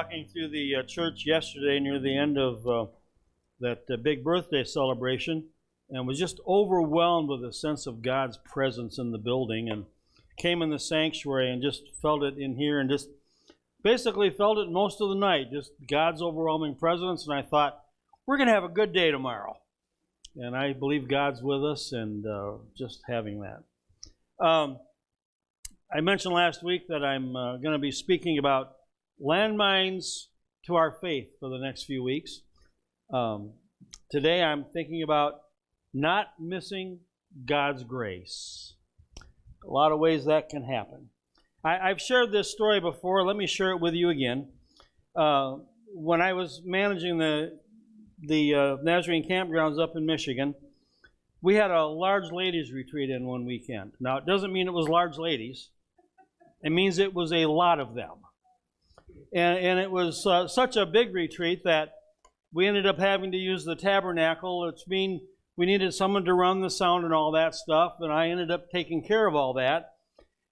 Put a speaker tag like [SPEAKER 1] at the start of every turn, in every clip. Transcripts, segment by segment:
[SPEAKER 1] walking through the church yesterday near the end of that big birthday celebration, and was just overwhelmed with a sense of God's presence in the building, and came in the sanctuary and just felt it in here, and just basically felt it most of the night, just God's overwhelming presence. And I thought, we're going to have a good day tomorrow. And I believe God's with us, and just having that. I mentioned last week that I'm going to be speaking about landmines to our faith for the next few weeks. Today I'm thinking about not missing God's grace. A lot of ways that can happen. I've shared this story before. Let me share it with you again. When I was managing the Nazarene campgrounds up in Michigan, we had a large ladies retreat in one weekend. Now, it doesn't mean it was large ladies. It means it was a lot of them. And it was such a big retreat that we ended up having to use the tabernacle. It's mean we needed someone to run the sound and all that stuff, and I ended up taking care of all that.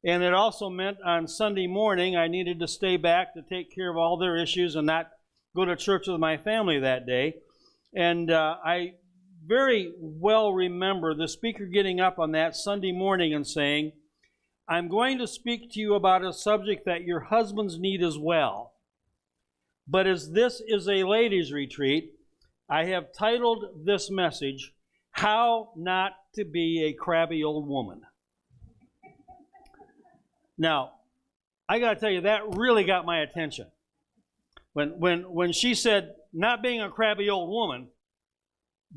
[SPEAKER 1] And it also meant on Sunday morning I needed to stay back to take care of all their issues and not go to church with my family that day. And I very well remember the speaker getting up on that Sunday morning and saying, I'm going to speak to you about a subject that your husbands need as well. But as this is a ladies' retreat, I have titled this message, How Not to Be a Crabby Old Woman. Now, I got to tell you, that really got my attention. When she said, not being a crabby old woman,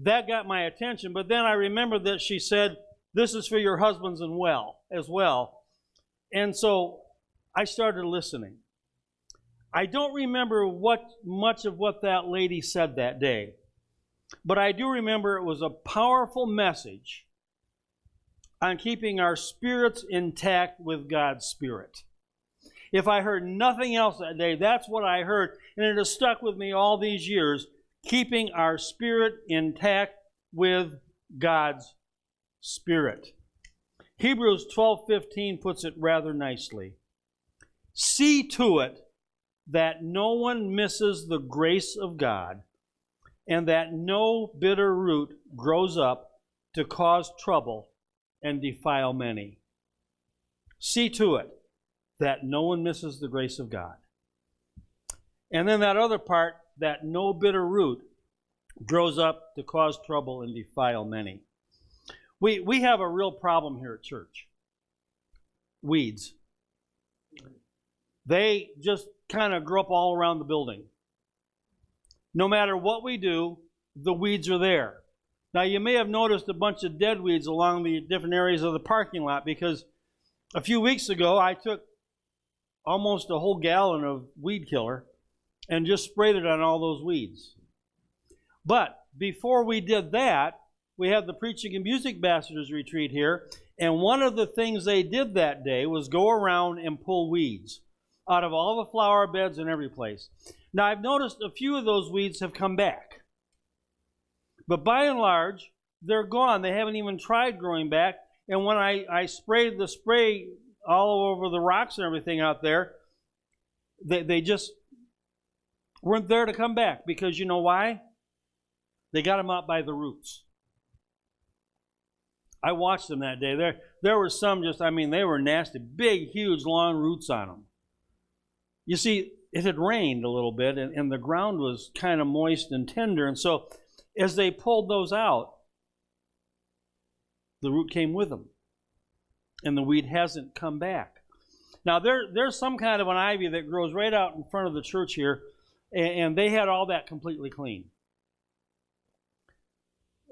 [SPEAKER 1] that got my attention. But then I remembered that she said, this is for your husbands as well. And so I started listening. I don't remember much of what that lady said that day, but I do remember it was a powerful message on keeping our spirits intact with God's Spirit. If I heard nothing else that day, that's what I heard, and it has stuck with me all these years, keeping our spirit intact with God's Spirit. Hebrews 12:15 puts it rather nicely. See to it that no one misses the grace of God, and that no bitter root grows up to cause trouble and defile many. See to it that no one misses the grace of God. And then that other part, that no bitter root grows up to cause trouble and defile many. We have a real problem here at church. Weeds. They just kind of grow up all around the building. No matter what we do, the weeds are there. Now, you may have noticed a bunch of dead weeds along the different areas of the parking lot, because a few weeks ago I took almost a whole gallon of weed killer and just sprayed it on all those weeds. But before we did that, we had the Preaching and Music Ambassadors retreat here, and one of the things they did that day was go around and pull weeds out of all the flower beds and every place. Now, I've noticed a few of those weeds have come back, but by and large, they're gone. They haven't even tried growing back, and when I sprayed the spray all over the rocks and everything out there, they just weren't there to come back, because you know why? They got them out by the roots. I watched them that day. There were some they were nasty, big, huge, long roots on them. You see, it had rained a little bit, and the ground was kind of moist and tender, and so as they pulled those out, the root came with them, and the weed hasn't come back. Now, there's some kind of an ivy that grows right out in front of the church here, and they had all that completely clean.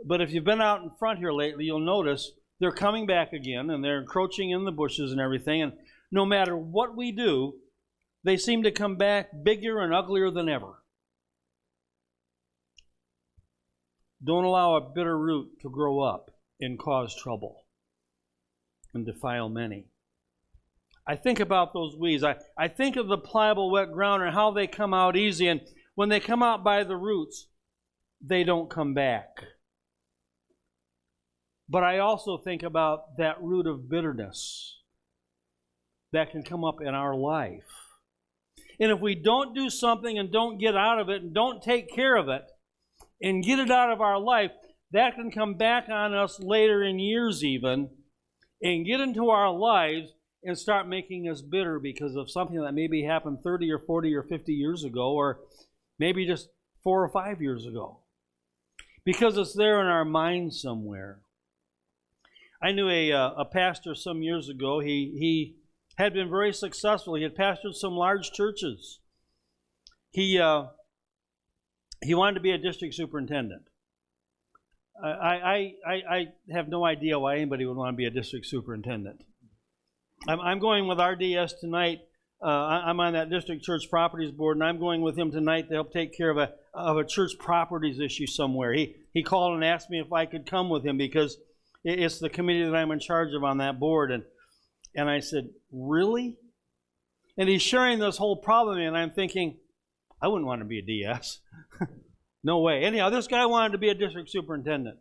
[SPEAKER 1] But if you've been out in front here lately, you'll notice they're coming back again, and they're encroaching in the bushes and everything, and no matter what we do, they seem to come back bigger and uglier than ever. Don't allow a bitter root to grow up and cause trouble and defile many. I think about those weeds. I think of the pliable wet ground and how they come out easy, and when they come out by the roots, they don't come back. But I also think about that root of bitterness that can come up in our life. And if we don't do something and don't get out of it and don't take care of it and get it out of our life, that can come back on us later in years even and get into our lives and start making us bitter because of something that maybe happened 30 or 40 or 50 years ago, or maybe just 4 or 5 years ago. Because it's there in our mind somewhere. I knew a pastor some years ago. He had been very successful. He had pastored some large churches. He wanted to be a district superintendent. I have no idea why anybody would want to be a district superintendent. I'm going with RDS tonight. I'm on that district church properties board, and I'm going with him tonight to help take care of a church properties issue somewhere. He called and asked me if I could come with him because it's the committee that I'm in charge of on that board. And I said, really? And he's sharing this whole problem, and I'm thinking, I wouldn't want to be a DS. No way. Anyhow, this guy wanted to be a district superintendent.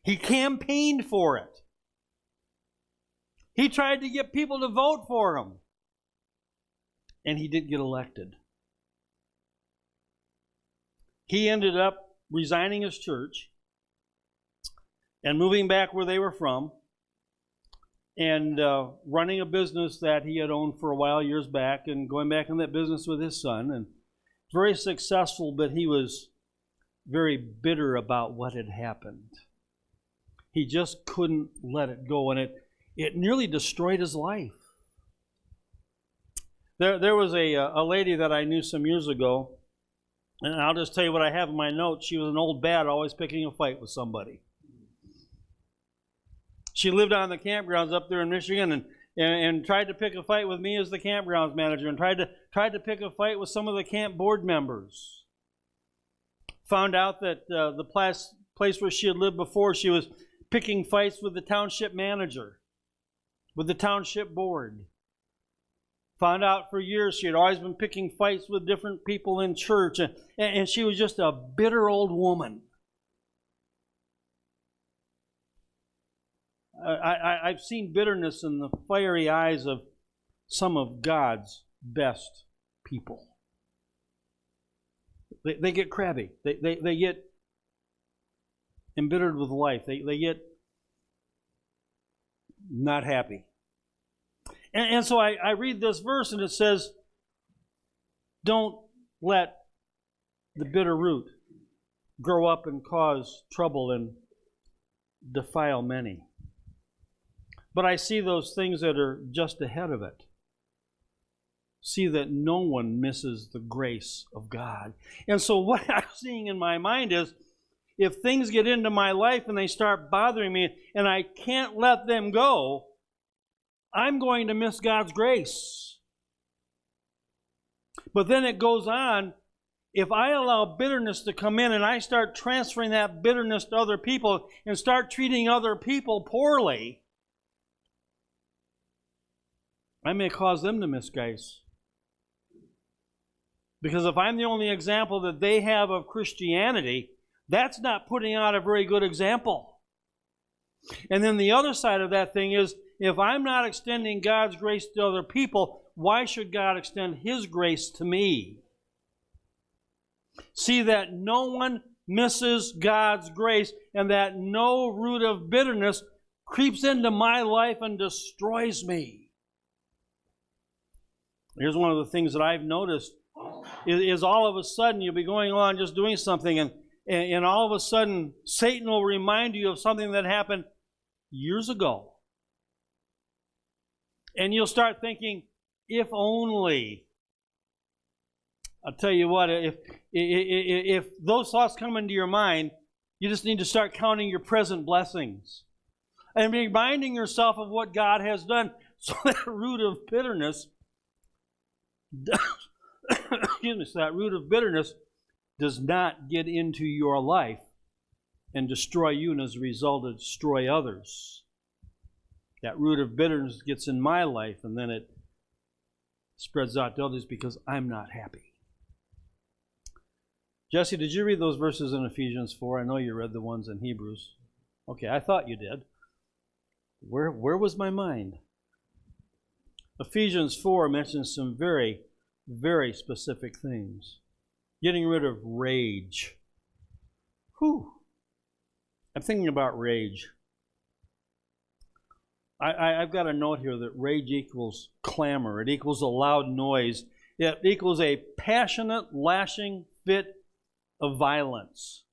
[SPEAKER 1] He campaigned for it. He tried to get people to vote for him. And he didn't get elected. He ended up resigning his church and moving back where they were from and running a business that he had owned for a while years back and going back in that business with his son. And very successful, but he was very bitter about what had happened. He just couldn't let it go, and it nearly destroyed his life. There was a lady that I knew some years ago, and I'll just tell you what I have in my notes. She was an old bat, always picking a fight with somebody. She lived on the campgrounds up there in Michigan and tried to pick a fight with me as the campgrounds manager, and tried to pick a fight with some of the camp board members. Found out that the place where she had lived before, she was picking fights with the township manager, with the township board. Found out for years she had always been picking fights with different people in church, and she was just a bitter old woman. I've seen bitterness in the fiery eyes of some of God's best people. They get crabby. They get embittered with life. They get not happy. And so I read this verse, and it says, don't let the bitter root grow up and cause trouble and defile many. But I see those things that are just ahead of it. See that no one misses the grace of God. And so what I'm seeing in my mind is, if things get into my life and they start bothering me and I can't let them go, I'm going to miss God's grace. But then it goes on, if I allow bitterness to come in and I start transferring that bitterness to other people and start treating other people poorly, I may cause them to miss grace. Because if I'm the only example that they have of Christianity, that's not putting out a very good example. And then the other side of that thing is, if I'm not extending God's grace to other people, why should God extend His grace to me? See that no one misses God's grace, and that no root of bitterness creeps into my life and destroys me. Here's one of the things that I've noticed is all of a sudden you'll be going along just doing something, and all of a sudden Satan will remind you of something that happened years ago. And you'll start thinking, if only. I'll tell you what, if those thoughts come into your mind, you just need to start counting your present blessings and reminding yourself of what God has done, so that root of bitterness so that root of bitterness does not get into your life and destroy you, and as a result, destroy others. That root of bitterness gets in my life, and then it spreads out to others because I'm not happy. Jesse, did you read those verses in Ephesians 4? I know you read the ones in Hebrews. Okay, I thought you did. Where was my mind? Ephesians 4 mentions some very very specific things. Getting rid of rage. Whew. I'm thinking about rage. I've got a note here that rage equals clamor. It equals a loud noise. It equals a passionate, lashing fit of violence.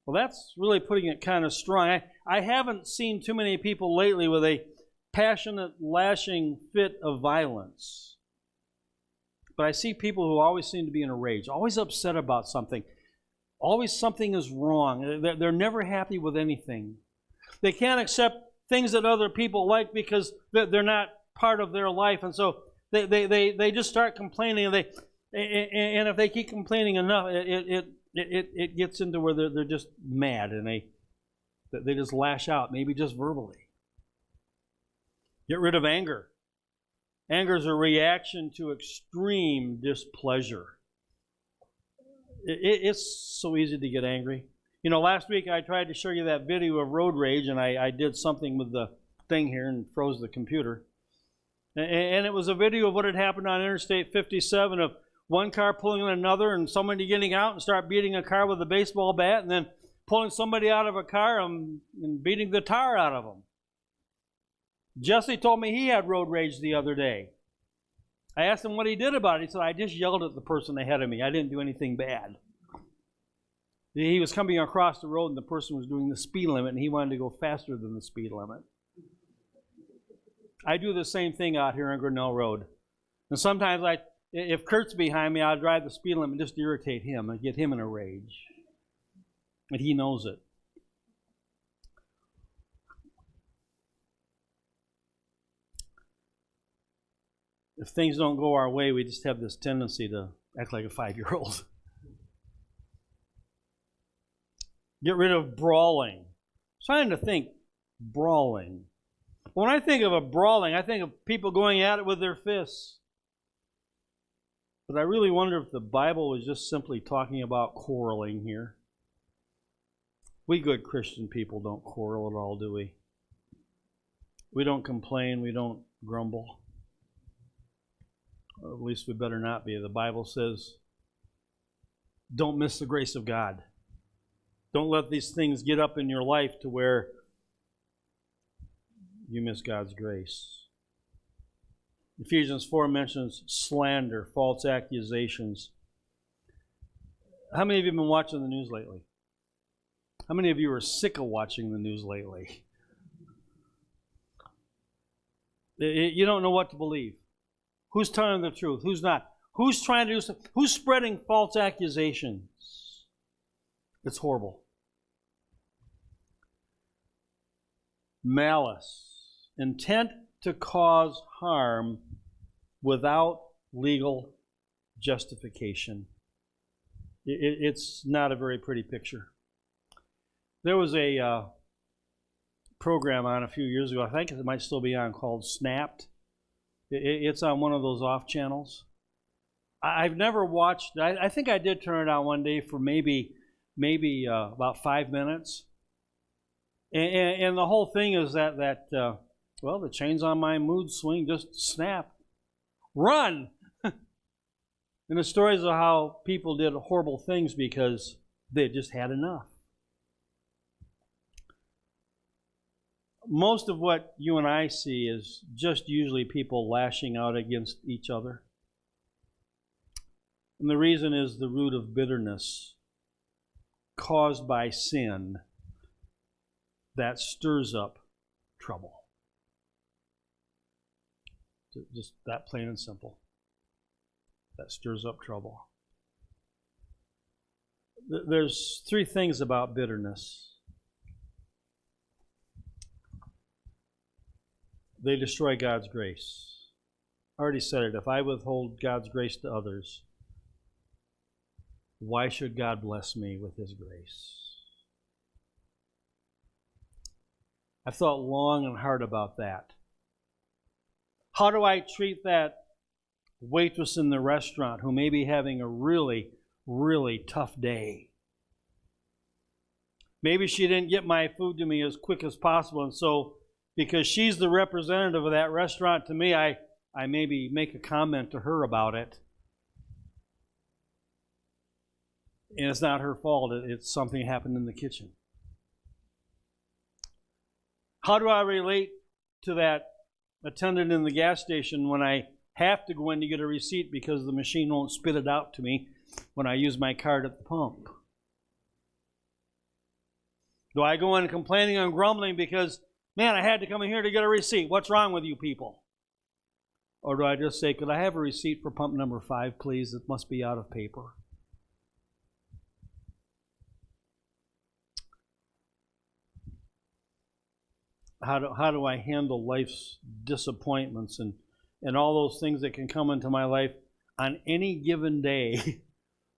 [SPEAKER 1] Well, that's really putting it kind of strong. I haven't seen too many people lately with a passionate, lashing fit of violence. But I see people who always seem to be in a rage, always upset about something. Always something is wrong. They're never happy with anything. They can't accept things that other people like because they're not part of their life. And so they just start complaining. And if they keep complaining enough, it gets into where they're just mad and they just lash out, maybe just verbally. Get rid of anger. Anger is a reaction to extreme displeasure. It's so easy to get angry. You know, last week I tried to show you that video of road rage, and I did something with the thing here and froze the computer. And it was a video of what had happened on Interstate 57 of one car pulling another and somebody getting out and start beating a car with a baseball bat and then pulling somebody out of a car and beating the tar out of them. Jesse told me he had road rage the other day. I asked him what he did about it. He said, I just yelled at the person ahead of me. I didn't do anything bad. He was coming across the road and the person was doing the speed limit and he wanted to go faster than the speed limit. I do the same thing out here on Grinnell Road. And sometimes if Kurt's behind me, I'll drive the speed limit just to irritate him and get him in a rage. And he knows it. If things don't go our way, we just have this tendency to act like a 5-year-old. Get rid of brawling. I'm trying to think brawling. When I think of a brawling, I think of people going at it with their fists. But I really wonder if the Bible was just simply talking about quarreling here. We good Christian people don't quarrel at all, do we? We don't complain, we don't grumble. Or at least we better not be. The Bible says, don't miss the grace of God. Don't let these things get up in your life to where you miss God's grace. Ephesians 4 mentions slander, false accusations. How many of you have been watching the news lately? How many of you are sick of watching the news lately? You don't know what to believe. Who's telling the truth? Who's not? Who's trying to do something? Who's spreading false accusations? It's horrible. Malice. Intent to cause harm without legal justification. It's not a very pretty picture. There was a program on a few years ago, I think it might still be on, called Snapped. It's on one of those off channels. I've never watched, I think I did turn it on one day for maybe about 5 minutes. And the whole thing is that the chains on my mood swing just snap. Run! And the stories of how people did horrible things because they just had enough. Most of what you and I see is just usually people lashing out against each other. And the reason is the root of bitterness caused by sin that stirs up trouble. Just that plain and simple. That stirs up trouble. There's 3 things about bitterness. They destroy God's grace. I already said it. If I withhold God's grace to others, why should God bless me with His grace? I've thought long and hard about that. How do I treat that waitress in the restaurant who may be having a really, really tough day? Maybe she didn't get my food to me as quick as possible, and so because she's the representative of that restaurant to me, I maybe make a comment to her about it. And it's not her fault. It's something happened in the kitchen. How do I relate to that attendant in the gas station when I have to go in to get a receipt because the machine won't spit it out to me when I use my card at the pump? Do I go in complaining and grumbling because, man, I had to come in here to get a receipt. What's wrong with you people? Or do I just say, could I have a receipt for pump number 5, please? It must be out of paper. How do I handle life's disappointments and all those things that can come into my life on any given day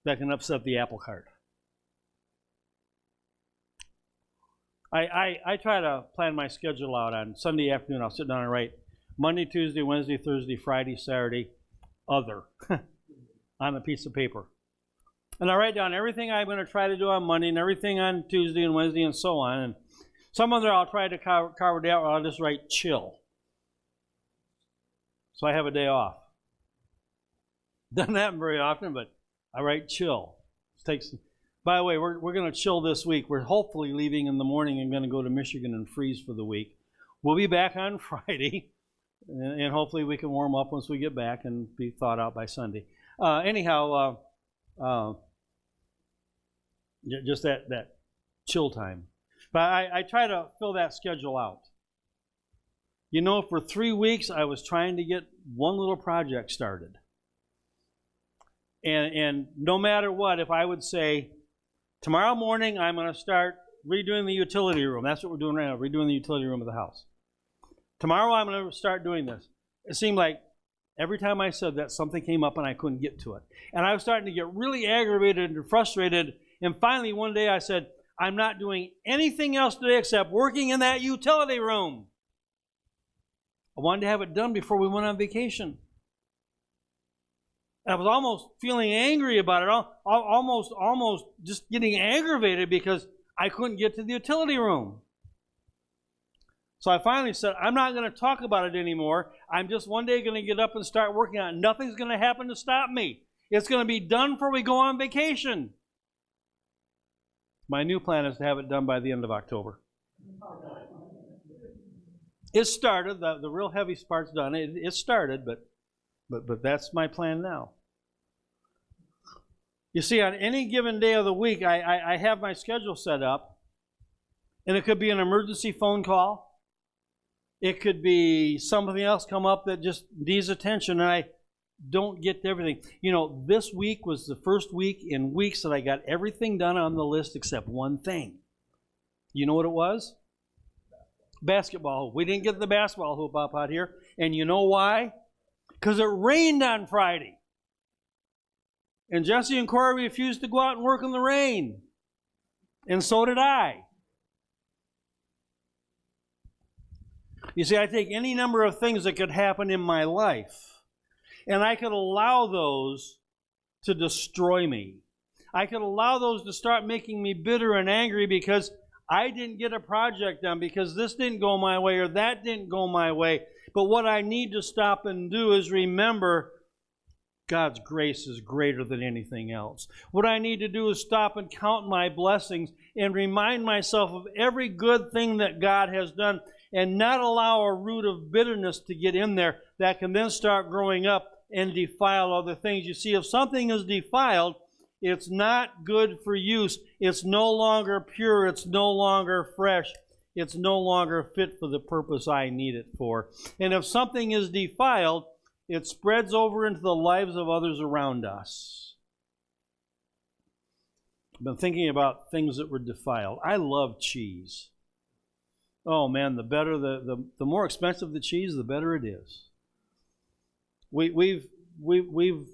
[SPEAKER 1] that can upset the apple cart? I try to plan my schedule out. On Sunday afternoon, I'll sit down and write Monday, Tuesday, Wednesday, Thursday, Friday, Saturday, other, on a piece of paper. And I write down everything I'm going to try to do on Monday and everything on Tuesday and Wednesday and so on. And some of them I'll try to carve it out, or I'll just write chill. So I have a day off. Doesn't happen very often, but I write chill. By the way, we're going to chill this week. We're hopefully leaving in the morning and going to go to Michigan and freeze for the week. We'll be back on Friday, and hopefully we can warm up once we get back and be thawed out by Sunday. Just that chill time. But I try to fill that schedule out. You know, for 3 weeks, I was trying to get one little project started. And no matter what, if I would say, tomorrow morning, I'm going to start redoing the utility room. That's what we're doing right now, redoing the utility room of the house. Tomorrow, I'm going to start doing this. It seemed like every time I said that, something came up and I couldn't get to it. And I was starting to get really aggravated and frustrated. And finally, one day I said, I'm not doing anything else today except working in that utility room. I wanted to have it done before we went on vacation. I was almost feeling angry about it, almost just getting aggravated because I couldn't get to the utility room. So I finally said, I'm not going to talk about it anymore. I'm just one day going to get up and start working on it. Nothing's going to happen to stop me. It's going to be done before we go on vacation. My new plan is to have it done by the end of October. It started. The real heavy part's done. It started, but that's my plan now. You see, on any given day of the week, I have my schedule set up, and it could be an emergency phone call. It could be something else come up that just needs attention, and I don't get to everything. You know, this week was the first week in weeks that I got everything done on the list except one thing. You know what it was? Basketball hoop. We didn't get the basketball hoop up out here. And you know why? Because it rained on Friday. And Jesse and Corey refused to go out and work in the rain. And so did I. You see, I take any number of things that could happen in my life, and I could allow those to destroy me. I could allow those to start making me bitter and angry because I didn't get a project done, because this didn't go my way or that didn't go my way. But what I need to stop and do is remember God's grace is greater than anything else. What I need to do is stop and count my blessings and remind myself of every good thing that God has done, and not allow a root of bitterness to get in there that can then start growing up and defile other things. You see, if something is defiled, it's not good for use. It's no longer pure. It's no longer fresh. It's no longer fit for the purpose I need it for. And if something is defiled, it spreads over into the lives of others around us. I've been thinking about things that were defiled. I love cheese. Oh man, the more expensive the cheese, the better it is. We've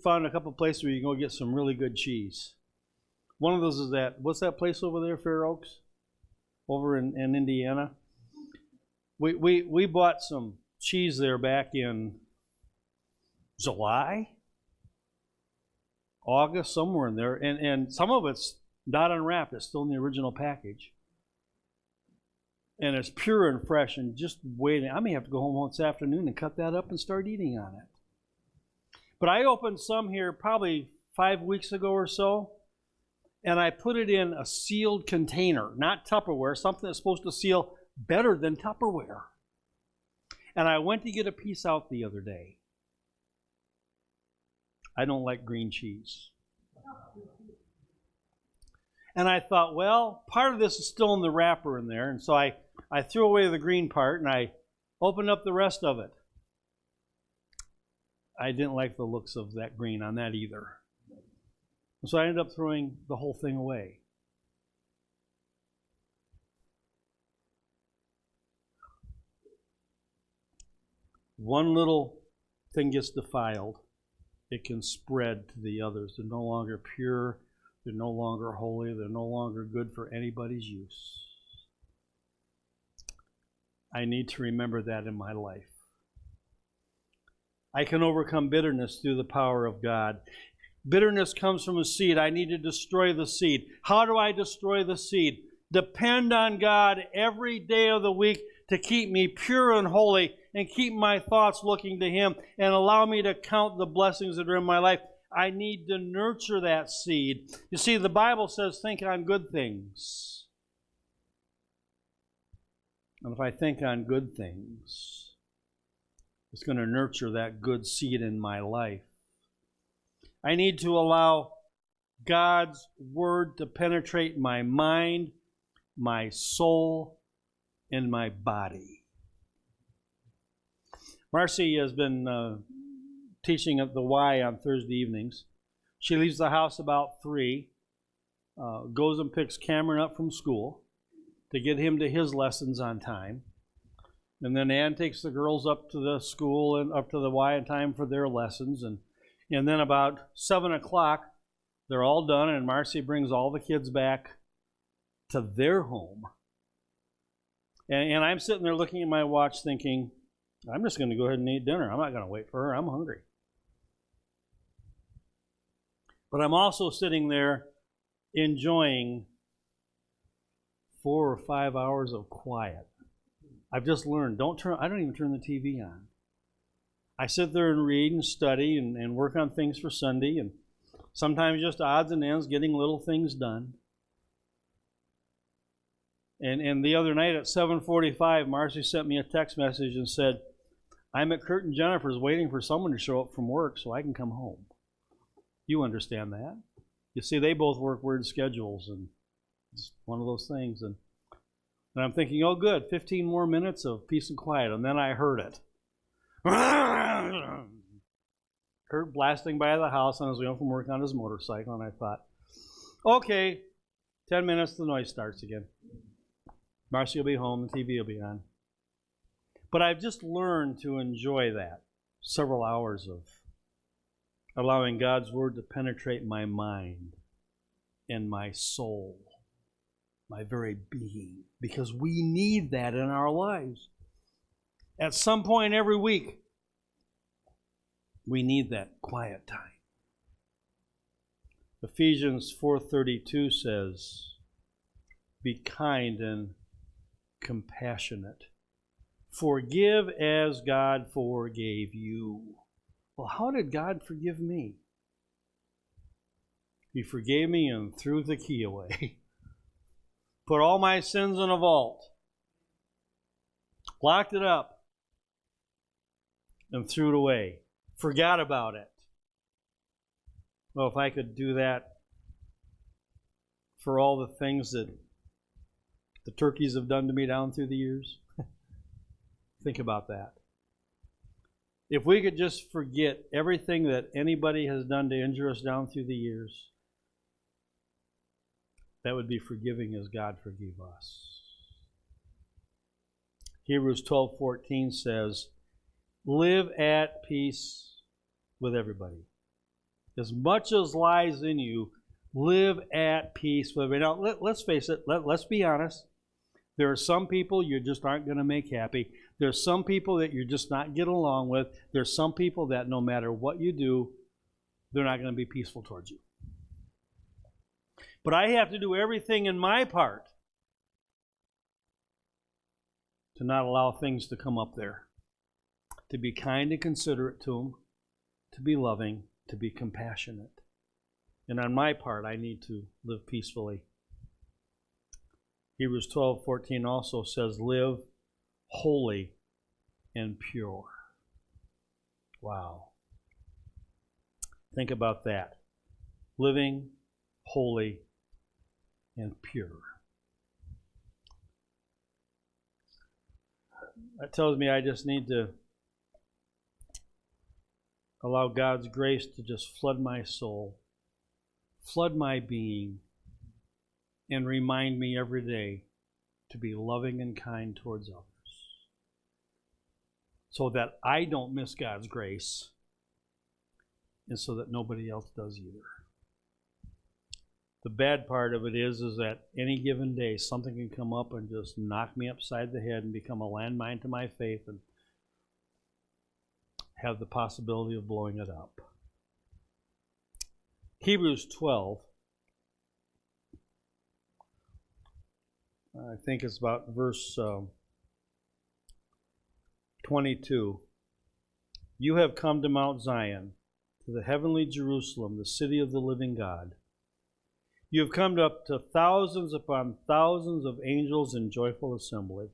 [SPEAKER 1] found a couple places where you can go get some really good cheese. One of those is what's that place over there, Fair Oaks? Over in Indiana. We bought some cheese there back in July, August, somewhere in there, and some of it's not unwrapped, it's still in the original package. And it's pure and fresh and just waiting. I may have to go home this afternoon and cut that up and start eating on it. But I opened some here probably 5 weeks ago or so, and I put it in a sealed container, not Tupperware, something that's supposed to seal better than Tupperware. And I went to get a piece out the other day. I don't like green cheese. And I thought, well, part of this is still in the wrapper in there. And so I threw away the green part and I opened up the rest of it. I didn't like the looks of that green on that either. So I ended up throwing the whole thing away. One little thing gets defiled, it can spread to the others. They're no longer pure, they're no longer holy, they're no longer good for anybody's use. I need to remember that in my life. I can overcome bitterness through the power of God. Bitterness comes from a seed. I need to destroy the seed. How do I destroy the seed? Depend on God every day of the week to keep me pure and holy and keep my thoughts looking to Him and allow me to count the blessings that are in my life. I need to nurture that seed. You see, the Bible says, think on good things. And if I think on good things, it's going to nurture that good seed in my life. I need to allow God's Word to penetrate my mind, my soul, and my body. Marcy has been teaching at the Y on Thursday evenings. She leaves the house about 3, goes and picks Cameron up from school to get him to his lessons on time. And then Ann takes the girls up to the school and up to the Y in time for their lessons. And then about 7 o'clock, they're all done, and Marcy brings all the kids back to their home. And I'm sitting there looking at my watch thinking, I'm just going to go ahead and eat dinner. I'm not going to wait for her. I'm hungry. But I'm also sitting there enjoying 4 or 5 hours of quiet. I've just learned, I don't even turn the TV on. I sit there and read and study and work on things for Sunday, and sometimes just odds and ends, getting little things done. And the other night at 7:45, Marcy sent me a text message and said, I'm at Kurt and Jennifer's waiting for someone to show up from work so I can come home. You understand that. You see, they both work weird schedules, and it's one of those things. And I'm thinking, oh good, 15 more minutes of peace and quiet, and then I heard it. Kurt blasting by the house on his way home from work on his motorcycle, and I thought, okay, 10 minutes, the noise starts again. Marcy will be home, the TV will be on. But I've just learned to enjoy that, several hours of allowing God's Word to penetrate my mind and my soul, my very being, because we need that in our lives. At some point every week, we need that quiet time. Ephesians 4:32 says, be kind and compassionate. Forgive as God forgave you. Well, how did God forgive me? He forgave me and threw the key away. Put all my sins in a vault. Locked it up. And threw it away. Forgot about it. Well, if I could do that for all the things that the turkeys have done to me down through the years, think about that. If we could just forget everything that anybody has done to injure us down through the years, that would be forgiving as God forgave us. Hebrews 12:14 says, live at peace with everybody. As much as lies in you, live at peace with everybody. Now, let's face it, let's be honest. There are some people you just aren't going to make happy. There's some people that you're just not getting along with. There's some people that no matter what you do, they're not going to be peaceful towards you. But I have to do everything in my part to not allow things to come up there. To be kind and considerate to them, to be loving, to be compassionate. And on my part, I need to live peacefully. Hebrews 12:14 also says, live holy and pure. Wow. Think about that. Living holy and pure. That tells me I just need to allow God's grace to just flood my soul, flood my being, and remind me every day to be loving and kind towards others, so that I don't miss God's grace, and so that nobody else does either. The bad part of it is that any given day something can come up and just knock me upside the head and become a landmine to my faith and have the possibility of blowing it up. Hebrews 12, I think it's about verse 22. You have come to Mount Zion, to the heavenly Jerusalem, the city of the living God. You have come up to thousands upon thousands of angels in joyful assembly.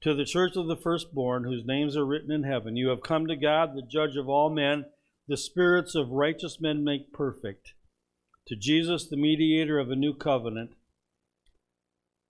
[SPEAKER 1] To the church of the firstborn, whose names are written in heaven. You have come to God, the judge of all men, the spirits of righteous men make perfect. To Jesus, the mediator of a new covenant,